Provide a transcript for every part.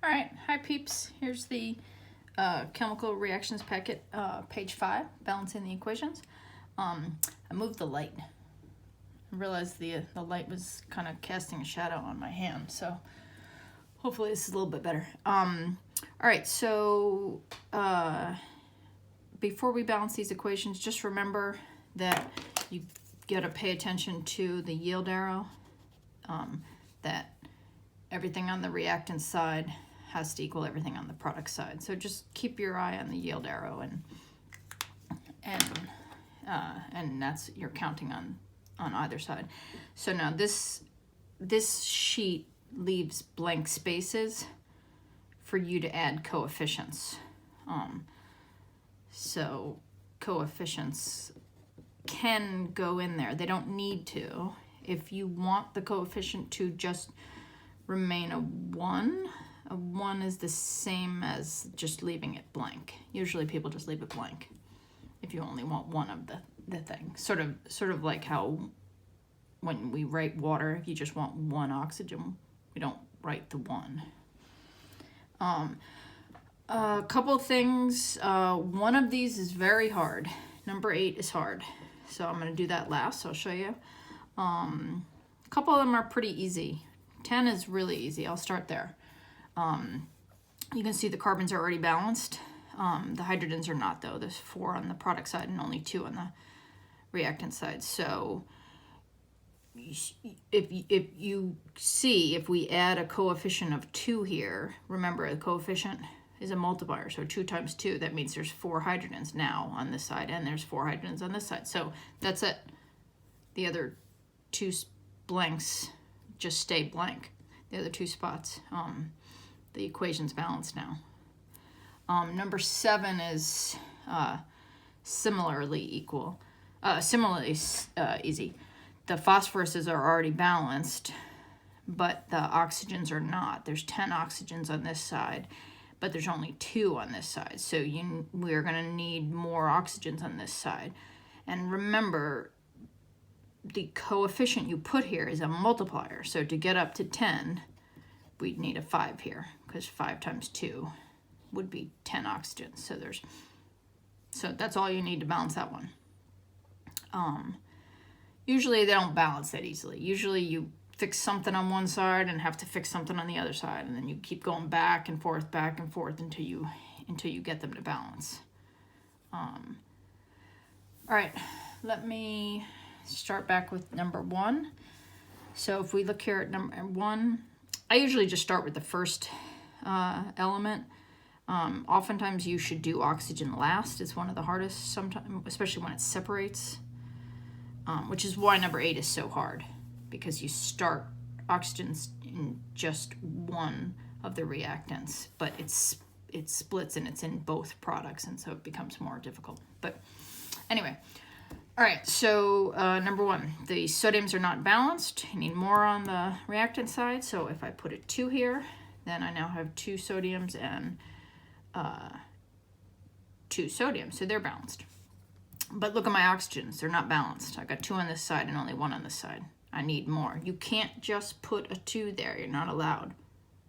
All right, hi peeps. Here's the chemical reactions packet, page 5, balancing the equations. I moved the light. I realized the light was kind of casting a shadow on my hand, so hopefully this is a little bit better. All right, so before we balance these equations, just remember that you got to pay attention to the yield arrow, that everything on the reactant side has to equal everything on the product side. So just keep your eye on the yield arrow, and that's, you're counting on either side. So now this sheet leaves blank spaces for you to add coefficients. So coefficients can go in there. They don't need to. If you want the coefficient to just remain a 1 is the same as just leaving it blank. Usually people just leave it blank if you only want one of the thing. Sort of like how when we write water, if you just want one oxygen, we don't write the 1. A couple things. One of these is very hard. Number 8 is hard. So I'm going to do that last, so I'll show you. A couple of them are pretty easy. 10 is really easy. I'll start there. You can see the carbons are already balanced. The hydrogens are not, though. There's 4 on the product side and only 2 on the reactant side. So if we add a coefficient of 2 here, remember the coefficient is a multiplier. So 2 times 2, that means there's 4 hydrogens now on this side, and there's 4 hydrogens on this side. So that's it. The other 2 blanks just stay blank. The other 2 spots. The equation's balanced now. Number 7 is similarly easy. The phosphoruses are already balanced, but the oxygens are not. There's 10 oxygens on this side, but there's only 2 on this side. So we're going to need more oxygens on this side. And remember, the coefficient you put here is a multiplier. So to get up to 10, we'd need a 5 here, because 5 times 2 would be 10 oxygens. So that's all you need to balance that one. Usually they don't balance that easily. Usually you fix something on one side and have to fix something on the other side, and then you keep going back and forth until you get them to balance. All right, let me start back with number 1. So if we look here at number 1, I usually just start with the first element. Oftentimes you should do oxygen last. It's one of the hardest sometimes, especially when it separates, which is why number 8 is so hard, because you start oxygens in just one of the reactants, but it splits and it's in both products, and so it becomes more difficult. But anyway, all right, so number 1, the sodiums are not balanced. You need more on the reactant side, so if I put a 2 here, then I now have 2 sodiums and 2 sodiums, so they're balanced. But look at my oxygens, they're not balanced. I got 2 on this side and only 1 on this side. I need more. You can't just put a 2 there, you're not allowed.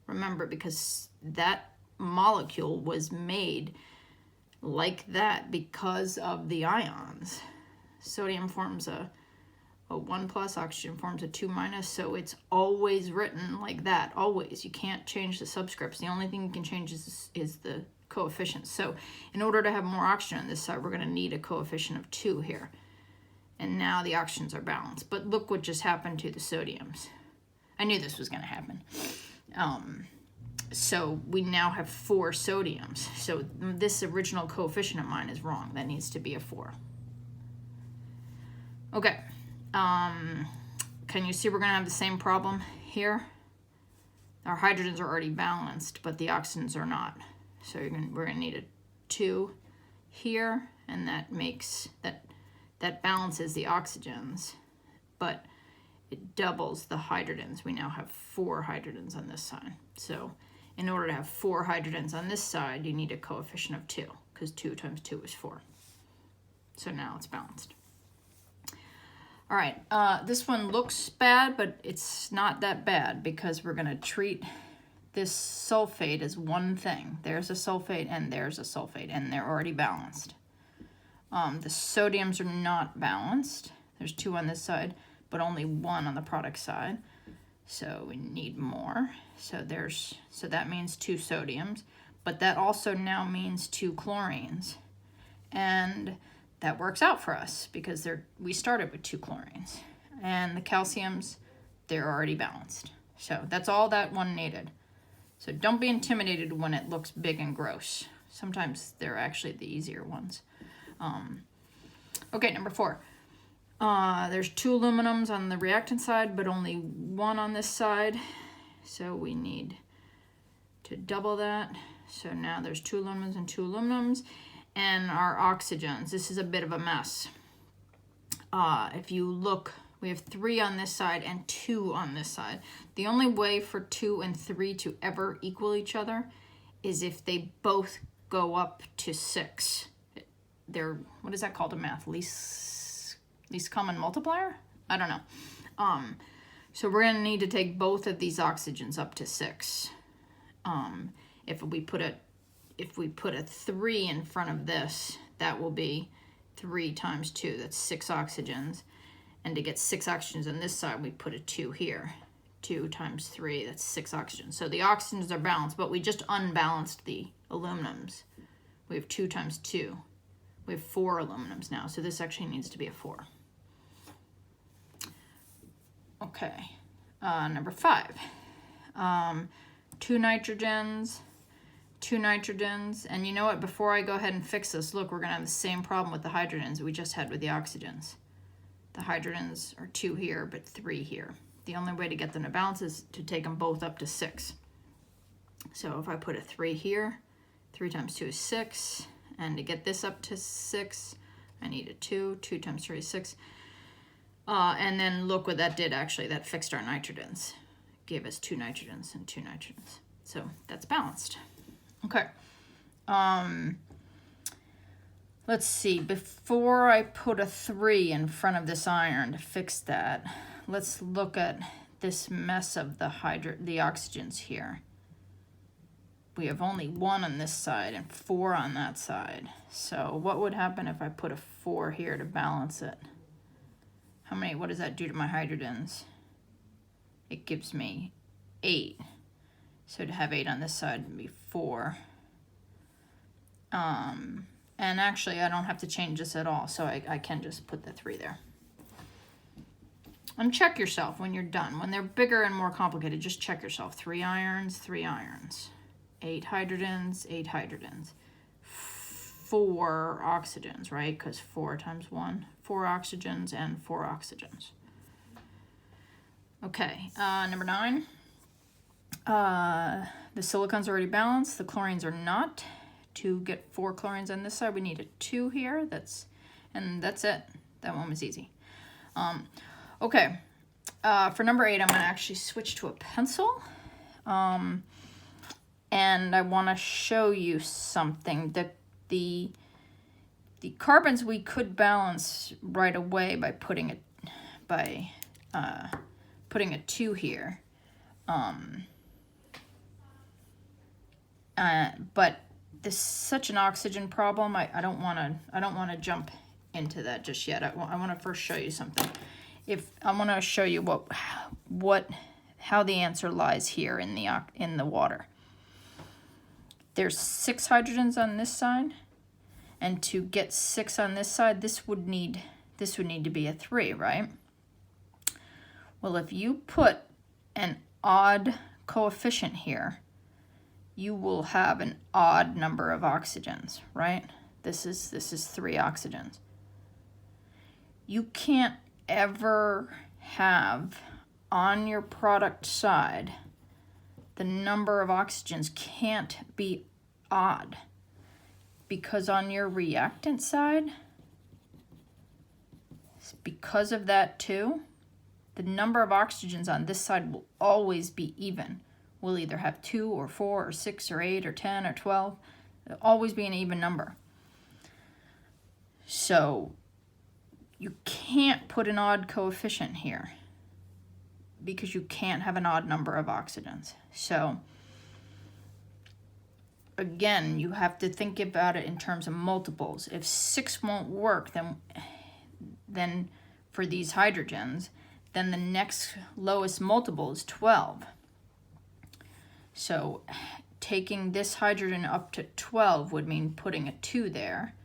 Remember, because that molecule was made like that because of the ions. Sodium forms a 1 plus, oxygen forms a 2 minus, so it's always written like that, always. You can't change the subscripts. The only thing you can change is the coefficient. So in order to have more oxygen on this side, we're going to need a coefficient of 2 here. And now the oxygens are balanced. But look what just happened to the sodiums. I knew this was going to happen. So we now have 4 sodiums. So this original coefficient of mine is wrong. That needs to be a 4. Okay. Can you see we're going to have the same problem here? Our hydrogens are already balanced, but the oxygens are not. So we're going to need a 2 here, and that makes that balances the oxygens, but it doubles the hydrogens. We now have 4 hydrogens on this side. So in order to have 4 hydrogens on this side, you need a coefficient of 2, because 2 times 2 is 4. So now it's balanced. All right, this one looks bad, but it's not that bad, because we're going to treat this sulfate is one thing. There's a sulfate and there's a sulfate, and they're already balanced. The sodiums are not balanced. There's 2 on this side, but only 1 on the product side. So we need more. So that means 2 sodiums, but that also now means 2 chlorines. And that works out for us because we started with 2 chlorines. And the calciums, they're already balanced. So that's all that one needed. So don't be intimidated when it looks big and gross. Sometimes they're actually the easier ones. Okay, number 4. There's 2 aluminums on the reactant side, but only 1 on this side. So we need to double that. So now there's 2 aluminums and 2 aluminums. And our oxygens, this is a bit of a mess. If you look, we have 3 on this side and 2 on this side. The only way for 2 and 3 to ever equal each other is if they both go up to 6. They're, what is that called in math? Least common multiplier? I don't know. So we're going to need to take both of these oxygens up to 6. If we put a 3 in front of this, that will be 3 times 2. That's 6 oxygens. And to get 6 oxygens on this side, we put a 2 here. 2 times 3, that's 6 oxygens. So the oxygens are balanced, but we just unbalanced the aluminums. We have 2 times 2. We have 4 aluminums now, so this actually needs to be a 4. Okay, number 5. 2 nitrogens, 2 nitrogens, and you know what, before I go ahead and fix this, look, we're going to have the same problem with the hydrogens we just had with the oxygens. The hydrogens are 2 here, but 3 here. The only way to get them to balance is to take them both up to 6. So if I put a 3 here, 3 times 2 is 6, and to get this up to 6, I need a 2. 2 times 3 is 6. And then look what that did, actually. That fixed our nitrogens. Gave us 2 nitrogens and 2 nitrogens. So that's balanced. Okay. Let's see. Before I put a 3 in front of this iron to fix that, let's look at this mess of the oxygens here. We have only 1 on this side and 4 on that side. So what would happen if I put a 4 here to balance it? What does that do to my hydrogens? It gives me 8. So to have 8 on this side would be 4. And actually, I don't have to change this at all, so I can just put the 3 there. And check yourself when you're done. When they're bigger and more complicated, just check yourself. 3 irons, 3 irons. 8 hydrogens, 8 hydrogens. 4 oxygens, right? Because 4 times 1. 4 oxygens and 4 oxygens. Okay, number 9. The silicon's already balanced. The chlorines are not. To get 4 chlorines on this side, we need a 2 here. That's it. That one was easy. Okay, for number 8, I'm going to actually switch to a pencil. And I want to show you something. That the carbons we could balance right away by putting a 2 here. But this is such an oxygen problem. I don't want to jump into that just yet. I want to first show you something. I want to show you how the answer lies here in the water. There's 6 hydrogens on this side, and to get 6 on this side, this would need to be a 3, right? Well, if you put an odd coefficient here, you will have an odd number of oxygens, right? This is 3 oxygens. You can't ever have on your product side, the number of oxygens can't be odd, because on your reactant side, because of that too, the number of oxygens on this side will always be even. We'll either have 2 or 4 or 6 or 8 or 10 or 12. It'll always be an even number. So you can't put an odd coefficient here because you can't have an odd number of oxygens. So again, you have to think about it in terms of multiples. If 6 won't work, then for these hydrogens, then the next lowest multiple is 12. So taking this hydrogen up to 12 would mean putting a 2 there,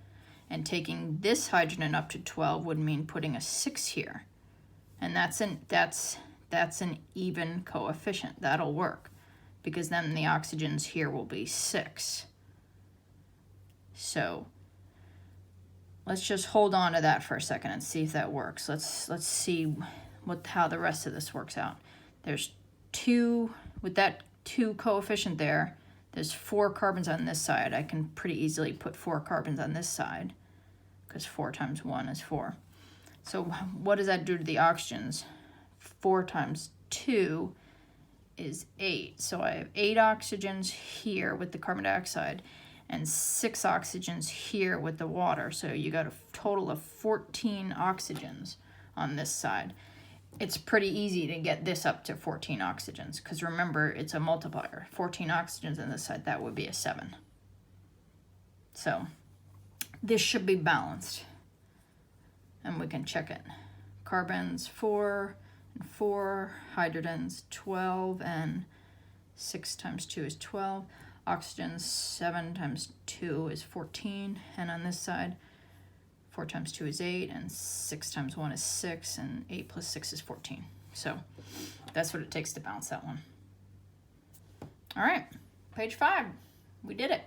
and taking this hydrogen up to 12 would mean putting a 6 here. And that's an even coefficient. That'll work, because then the oxygens here will be 6. So let's just hold on to that for a second and see if that works. Let's see how the rest of this works out. There's 2, with that 2 coefficient there, there's 4 carbons on this side. I can pretty easily put 4 carbons on this side, because 4 times 1 is 4. So what does that do to the oxygens? 4 times 2 is 8. So I have 8 oxygens here with the carbon dioxide and 6 oxygens here with the water. So you got a total of 14 oxygens on this side. It's pretty easy to get this up to 14 oxygens, because remember, it's a multiplier. 14 oxygens on this side, that would be a 7. So this should be balanced, and we can check it. Carbons 4 and 4, hydrogens 12, and 6 times 2 is 12. Oxygens 7 times 2 is 14, and on this side 4 times 2 is 8, and 6 times 1 is 6, and 8 plus 6 is 14. So that's what it takes to balance that one. All right, page 5. We did it.